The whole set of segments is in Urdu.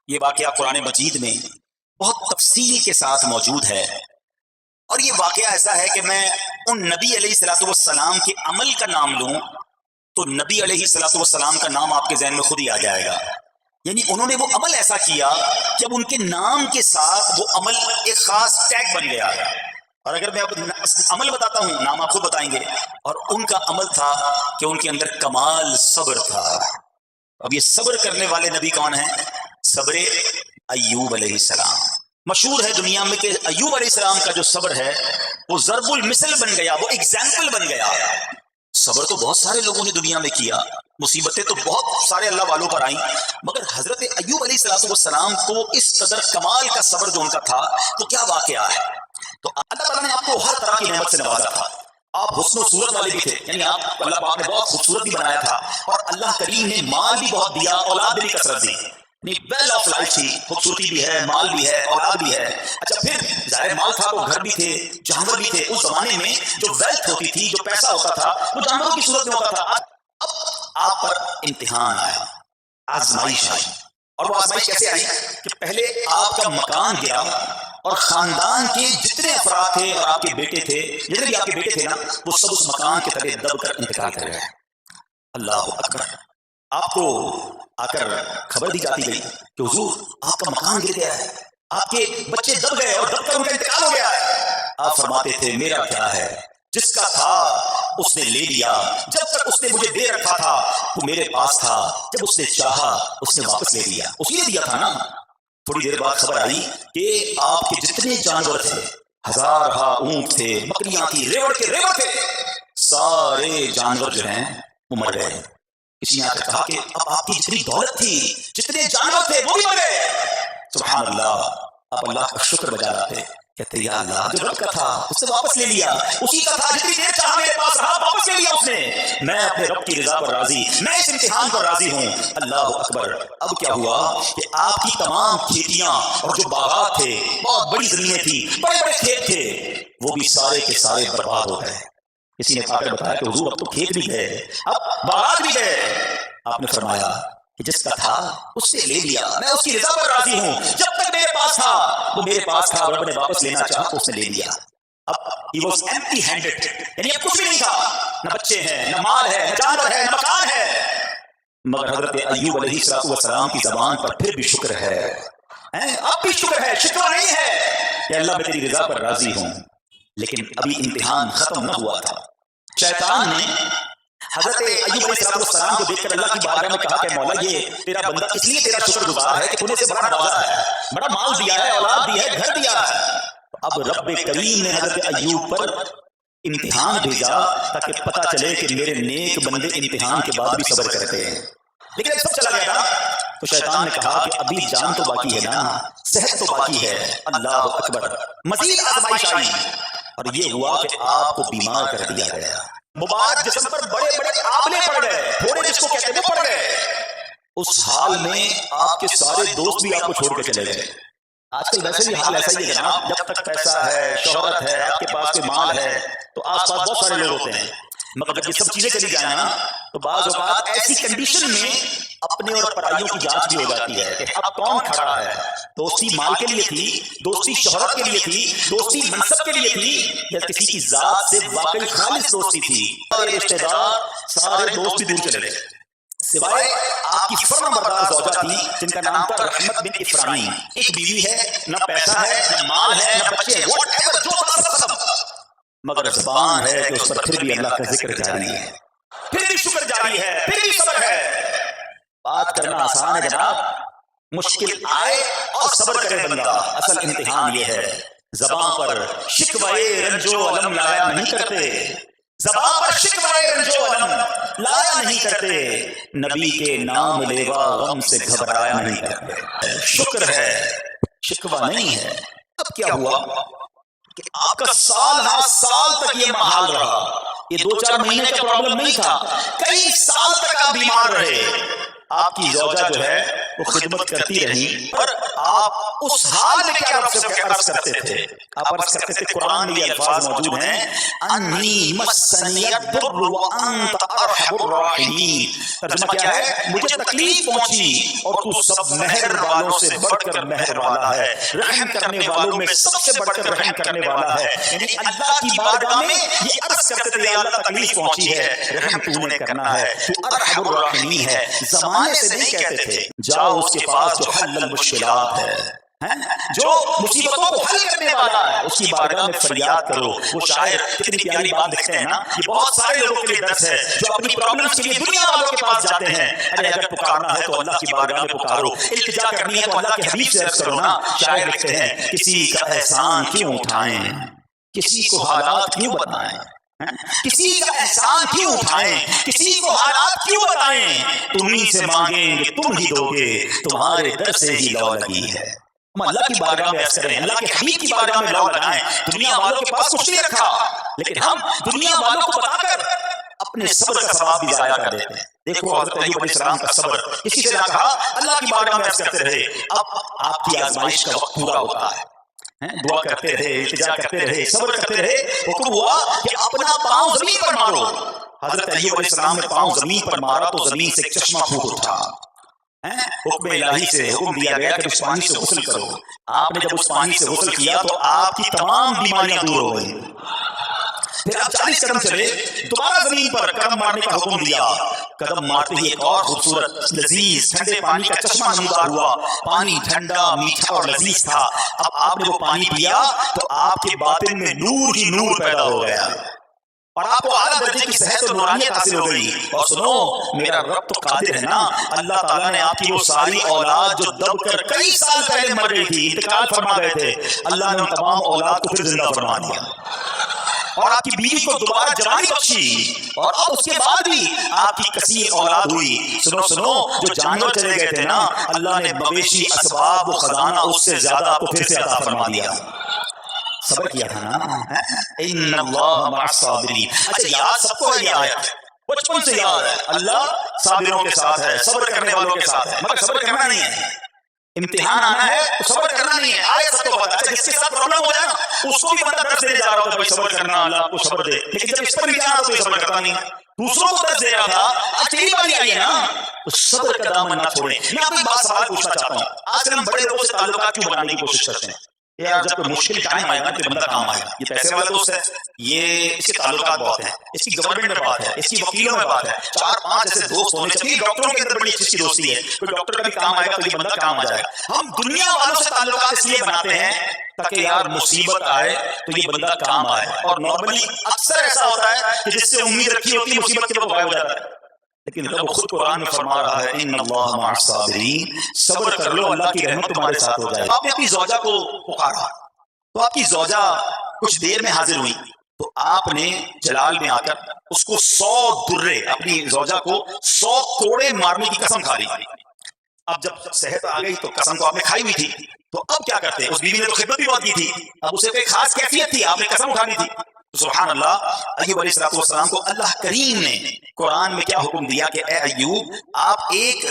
یہ واقعہ قرآن مجید میں بہت تفصیل کے ساتھ موجود ہے، اور یہ واقعہ ایسا ہے کہ میں ان نبی علیہ الصلوۃ والسلام کے عمل کا نام لوں تو نبی علیہ الصلوۃ والسلام کا نام آپ کے ذہن میں خود ہی آ جائے گا. یعنی انہوں نے وہ عمل ایسا کیا کہ اب ان کے نام کے ساتھ وہ عمل ایک خاص ٹیگ بن گیا. اور اگر میں اب عمل بتاتا ہوں، نام آپ خود بتائیں گے. اور ان کا عمل تھا کہ ان کے اندر کمال صبر تھا. اب یہ صبر کرنے والے نبی کون ہیں؟ صبر ایوب علیہ السلام. مشہور ہے دنیا میں کہ ایوب علیہ السلام کا جو صبر ہے وہ ضرب المثل بن گیا، وہ ایگزامپل بن گیا. صبر تو بہت سارے لوگوں نے دنیا میں کیا، مصیبتیں تو بہت سارے اللہ والوں پر آئیں، مگر حضرت ایوب علیہ السلام کو اس قدر کمال کا صبر جو ان کا تھا تو کیا واقعہ ہے. تو اللہ تعالیٰ نے آپ کو ہر طرح کی نعمت سے نوازا تھا. آپ حسن و صورت والے بھی تھے، یعنی آپ اللہ پاک نے بہت خوبصورت بھی بنایا تھا، اور اللہ کریم نے مال بھی بہت دیا، اولاد بھی کثرت دی. ویل آف لائف تھی، خوبصورتی بھی ہے، مال بھی ہے، اولاد بھی ہے. اچھا پھر ظاہر مال تھا تو گھر بھی تھے، جانور بھی تھے. اس زمانے میں جو ویلتھ ہوتی تھی، جو پیسہ ہوتا تھا، وہ جانوروں کی صورت میں ہوتا تھا. اب آپ پر امتحان آیا، آزمائش آئی. اور وہ آزمائش کیسے آئی کہ پہلے آپ کا مکان گرا، اور خاندان کے جتنے افراد تھے اور آپ کے بیٹے تھے، جتنے بھی آپ کے بیٹے تھے نا، وہ سب اس مکان کے تلے دب کر انتقال کر گئے. اللہ اکبر. آپ کو آ کر خبر دی جاتی گئی کہ حضور آپ کا مکان گر گیا ہے، آپ کے بچے دب گئے اور دب کر ان کا انتقال ہو گیا ہے. آپ فرماتے تھے میرا کیا ہے، جس کا تھا اس نے لے لیا. جب تک اس نے مجھے دے رکھا تھا وہ میرے پاس تھا، جب اس نے چاہا اس نے واپس لے لیا. اسی نے دیا تھا نا. تھوڑی دیر بعد خبر آئی کہ آپ کے جتنے جانور تھے، ہزارہا اونٹ تھے، بکریاں تھی، ریوڑ کے ریوڑ تھے، سارے جانور جو ہیں وہ مر گئے. کسی نے آ کر کہا کہ اب آپ کی جتنی دولت تھی، جتنے جانور تھے، وہ بھی مر گئے. سبحان اللہ. آپ اللہ کا شکر بجا لاتے، کہتے یا اللہ جو رب کا تھا اس سے واپس لے لیا، اسی کا تھا جتنی دیر چاہا میرے پاس رہا، واپس لے لیا اس نے. میں اپنے رب کی رضا پر راضی، میں اس امتحان پر راضی ہوں. اللہ اکبر. اب کیا ہوا کہ آپ کی تمام کھیتیاں اور جو باغات تھے، بہت بڑی زمینیں تھی، بڑے بڑے کھیت تھے، وہ بھی سارے کے سارے برباد ہو گئے. کسی نے آ کر بتایا کہ حضور اب تو کھیت بھی گئے، اب باغات بھی گئے. آپ نے فرمایا کہ جس کا تھا اس سے لے لیا، میں اس کی رضا پر راضی ہوں. جب تک میرے پاس تھا وہ میرے پاس تھا، رب نے واپس لینا چاہا تو اس نے لے لیا. اب he was empty handed، یعنی اب کچھ بھی نہیں تھا، نہ بچے ہیں، نہ مال ہے، نہ جانور ہے، نہ مکان ہے. مگر حضرت ایوب علیہ السلام کی زبان پر پھر بھی شکر ہے، اب بھی شکر ہے، شکر نہیں ہے کہ اللہ میں تیری رضا پر راضی ہوں. لیکن ابھی امتحان ختم نہ ہوا تھا. شیطان نے حضرت ایوب علیہ السلام کو دیکھ کر اللہ کی بارگاہ میں کہا کہ مولا یہ تیرا بندہ اس لیے تیرا شکر گزار ہے کہ تو نے سے بڑا نوازا ہے، بڑا مال دیا ہے، اولاد دی ہے، گھر دیا ہے. اب رب کریم نے حضرت ایوب پر امتحان بھیجا تاکہ پتہ چلے کہ میرے نیک بندے امتحان کے بعد بھی صبر کرتے ہیں. لیکن جب سب چلا گیا تو شیطان نے کہا کہ ابھی جان تو باقی ہے نا، صحت تو باقی ہے. اللہ اکبر. مزید آزمائش آئی اور یہ ہوا کہ آپ کو بیمار کر دیا گیا. مبارک جسم پر بڑے بڑے آبلے پڑ گئے، تھوڑے جس کو کہتے ہیں وہ پڑ گئے. اس حال میں آپ کے سارے دوست بھی آپ کو چھوڑ کے چلے گئے. آج کل ویسے بھی حال ایسا ہی ہے جناب، جب تک پیسہ ہے، شہرت ہے، آپ کے پاس کوئی مال ہے تو آس پاس بہت سارے لوگ ہوتے ہیں. مگر جب یہ سب چیزیں چلی جائیں نا تو بعض اوقات ایسی کنڈیشن میں اپنے اور پرائیوں کی جانچ بھی ہو جاتی ہے کہ اب کون کھڑا ہے. دوستی مال کے لیے تھی، دوستی شہرت کے لیے تھی، دوستی منصب کے لیے تھی، یا کسی کی ذات سے واقعی خالص دوستی تھی. اور رشتے دار سارے دوست بھی دور چلے گئے سوائے آپ کی فرما بردار زوجہ تھی جن کا نام تھا رحمت بن افرائیم. ایک بیوی ہے، نہ پیسہ ہے، نہ مال ہے، نہ بچے ہیں، واٹ ایور جو تھا سب ختم. مگر زبان ہے کہ اس پر پھر بھی اللہ کا ذکر جاری ہے، پھر بھی شکر جاری ہے، پھر بھی صبر ہے. بات کرنا آسان ہے جناب، مشکل آئے اور صبر کرے بندہ. اصل امتحان یہ ہے زبان پر شکوائے رنجو علم لایا نہیں کرتے، زبان پر شکوائے رنجو علم لایا نہیں کرتے، نبی کے نام لیوا غم سے گھبرایا نہیں کرتے. شکر ہے، شکوہ نہیں ہے. اب کیا ہوا کہ آپ کا سال ہر سال تک یہ محال رہا. یہ 2-4 مہینے کا پرابلم نہیں تھا، کئی سال تک آپ بیمار رہے. آپ کی زوجہ جو ہے وہ خدمت کرتی رہی، پر آپ اس حال میں کیا رب سے عرض کرتے تھے؟ آپ عرض کرتے تھے، قرآن میں یہ الفاظ موجود ہیں، انی مسنی الضر وانت ارحم الراحمین۔ ترجمہ کیا ہے؟ مجھے تکلیف پہنچی اور تو سب مہر والوں سے بڑھ کر مہر والا ہے، رحم کرنے والوں میں سب سے بڑھ کر رحم کرنے والا ہے۔ یعنی اللہ کی بارگاہ میں یہ عرض کرتے تھے، یا اللہ تکلیف پہنچی ہے، رحم تو نے کرنا ہے، تو ارحم الراحمین ہے۔ زمانے سے نہیں کہتے تھے جاؤ اس کے پاس جو حل المشکلات ہے، جو مصیبتوں کو حل کرنے والا ہے، اس کی بارگاہ میں فریاد کرو۔ وہ شاعر کتنی پیاری بات لکھتے ہیں نا، یہ بہت سارے لوگوں کے لیے درس ہے جو اپنی پرابلمز کے لیے دنیا والوں کے پاس جاتے ہیں۔ ارے اگر پکارنا ہے تو اللہ کی بارگاہ میں پکارو، التجا کرنی ہے تو اللہ کے حبیب سے عرض کرو نا۔ شاعر لکھتے ہیں، کسی کا احسان کیوں اٹھائیں، کسی کو حالات کیوں بتائیں، کسی کا احسان کیوں اٹھائیں، کسی کو حالات کیوں بتائیں، تمہیں سے مانگیں گے تم ہی دو گے، تمہارے در سے ہی لو لگی ہے۔ ہم اللہ کی بارگاہ میں عرض کریں، اللہ کے حبیب کی بارگاہ میں لو لگائیں۔ دنیا والوں کے پاس کچھ نہیں رکھا، لیکن ہم دنیا والوں کو بتا کر اپنے صبر کا ثواب بھی ضائع کر دیتے ہیں۔ دیکھو حضرت ایوب علیہ السلام کا صبر، اسی سے کہا اللہ کی بارگاہ میں عرض کرتے رہے، اب آپ کی آزمائش کا وقت پورا ہوتا ہے، دعا کرتے رہے، التجا کرتے رہے، صبر کرتے رہے۔ حکم ہوا کہ اپنا پاؤں زمین پر مارو۔ حضرت ایوب علیہ السلام نے پاؤں زمین پر مارا تو زمین سے ایک چشمہ پھوٹ اٹھا۔ حکم الہی سے حکم دیا گیا کہ اس پانی سے غسل کرو۔ آپ نے جب اس پانی سے غسل کیا تو آپ کی تمام بیماریاں دور ہو گئی۔ پھر آپ 40 قدم چلے، دوبارہ زمین پر قدم مارنے کا حکم دیا۔ قدم مارتے ہی ایک اور خوبصورت لذیذ ٹھنڈے پانی کا چشمہ نمودار ہوا۔ پانی ٹھنڈا، میٹھا اور لذیذ تھا۔ اب آپ نے وہ پانی پیا تو آپ کے باطن میں نور ہی نور پیدا ہو گیا اور آپ کو اعلیٰ درجے کی صحت اور نورانیت حاصل ہو گئی۔ اور سنو، میرا رب تو قادر ہے نا، اللہ تعالیٰ نے آپ کی وہ ساری اولاد جو دب کر کئی سال پہلے مر گئی تھی، انتقال فرما گئے تھے، اللہ نے ان تمام اولاد کو پھر زندہ فرما دیا اور آپ کی بیوی کو دوبارہ جوانی بخشی، اور اب اس کے بعد بھی آپ کی کثیر اولاد ہوئی۔ سنو سنو، جو جانور چلے گئے تھے نا، اللہ نے مویشی، اسباب و خزانہ اس سے زیادہ آپ کو پھر سے عطا فرما دیا۔ صبر کیا تھا نا، ان اللہ مع الصابرین۔ اچھا یاد سب کو ہے یہ آیت، بچپن سے یاد ہے، اللہ صابروں کے ساتھ ہے، صبر کرنے والوں کے ساتھ ہے، مگر صبر کرنا نہیں ہے، امتحان آنا ہے تو صبر کرنا نہیں ہے۔ آیت سب کو پتا ہے، جس کے ساتھ پرابلم ہو جائے نا اس کو بھی بندہ درس دینے جا رہا ہوتا ہے، بھائی صبر کرنا، اللہ آپ کو صبر دے، لیکن جب اس پر امتحان آتا تو یہ صبر کرتا نہیں ہے، دوسروں کو درس دے رہا تھا، آج تیری باری آئی ہے نا، تو صبر کا دامن نہ چھوڑیں۔ میں آپ کو ایک بات سوال پوچھنا چاہتا ہوں، آج کل ہم بڑے لوگوں سے تعلقات کیوں بنانے کی کوشش کرتے ہیں؟ یار جب کوئی مشکل ٹائم آئے گا تو بندہ کام آئے گا، یہ پیسے والا دوست ہے، یہ اس کے تعلقات بہت ہیں، اس کی گورنمنٹ میں بات ہے، اس کی وکیلوں میں بات ہے، 4-5 ایسے دوست ہونے چاہیے۔ ڈاکٹروں کے اندر بڑی اچھی دوستی ہے، کوئی ڈاکٹر کا بھی کام آئے گا تو یہ بندہ کام آ جائے گا۔ ہم دنیا والوں سے تعلقات اس لیے بناتے ہیں تاکہ یار مصیبت آئے تو یہ بندہ کام آئے، اور نارملی اکثر ایسا ہوتا ہے کہ جس سے امید رکھی ہوتی ہے مصیبت کے وقت غائب ہو جاتا ہے، لیکن رب خود قرآن میں فرما رہا ہے ان اللہ مع الصابرین، صبر کر لو، اللہ کی رحمت تمہارے ساتھ ہو جائے۔ آپ نے اپنی زوجہ کو پکارا تو آپ کی زوجہ کچھ دیر میں حاضر ہوئی، تو آپ نے جلال میں آ کر اس کو 100 درے، اپنی زوجہ کو 100 کوڑے مارنے کی قسم کھا لی۔ اب جب صحت آ گئی تو قسم تو آپ نے کھائی ہوئی تھی، تو اب کیا کرتے؟ اس بیوی نے تو خدمت بھی بہت کی تھی، اب اسے کوئی خاص کیفیت تھی، آپ نے قسم اٹھانی تھی۔ سبحان اللہ، ایوب علیہ السلام کو اللہ کریم نے قرآن میں کیا حکم دیا کہ اے ایوب، آپ ایک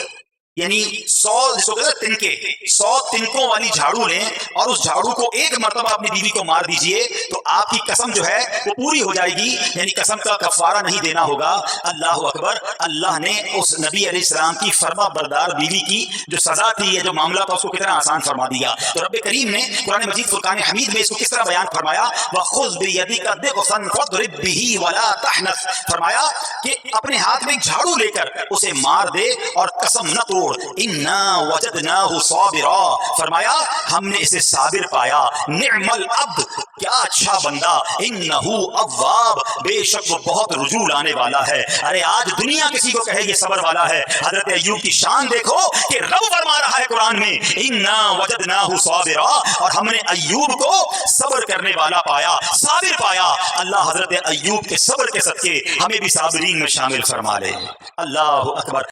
یعنی 100 تنکوں والی جھاڑو لیں اور اس جھاڑو کو ایک مرتبہ اپنی بیوی کو مار دیجئے تو آپ کی قسم جو ہے وہ پوری ہو جائے گی، یعنی قسم کا کفارہ نہیں دینا ہوگا۔ اللہ اکبر، اللہ نے اس نبی علیہ السلام کی فرما بردار بیوی کی جو سزا تھی، جو معاملہ تھا، اس کو کتنا آسان فرما دیا۔ تو رب کریم نے قرآن مجید فرقان حمید میں اس کو کس طرح بیان فرمایا، وَخُذْ بِيَدِكَ ضِغْثًا فَاضْرِب بِهِ وَلَا تَحْنَثْ، فرمایا کہ اپنے ہاتھ میں جھاڑو لے کر اسے مار دے اور قسم نہ توڑ۔ اِنَّا وَجَدْنَاهُ صَابِرًا، فرمایا ہم نے اسے صابر پایا، نعم العبد، کیا اچھا بندہ، انه اواب، بے شک وہ بہت رجوع لانے والا ہے۔ ارے آج دنیا کسی کو کہے یہ صبر والا ہے، حضرت ایوب کی شان دیکھو کہ رب فرما رہا ہے قرآن میں انا وجدناه صابرا، اور ہم نے ایوب کو صبر کرنے والا پایا، صابر پایا۔ اللہ حضرت ایوب کے صبر کے صدقے ہمیں بھی صابرین میں شامل فرما لے۔ اللہ اکبر۔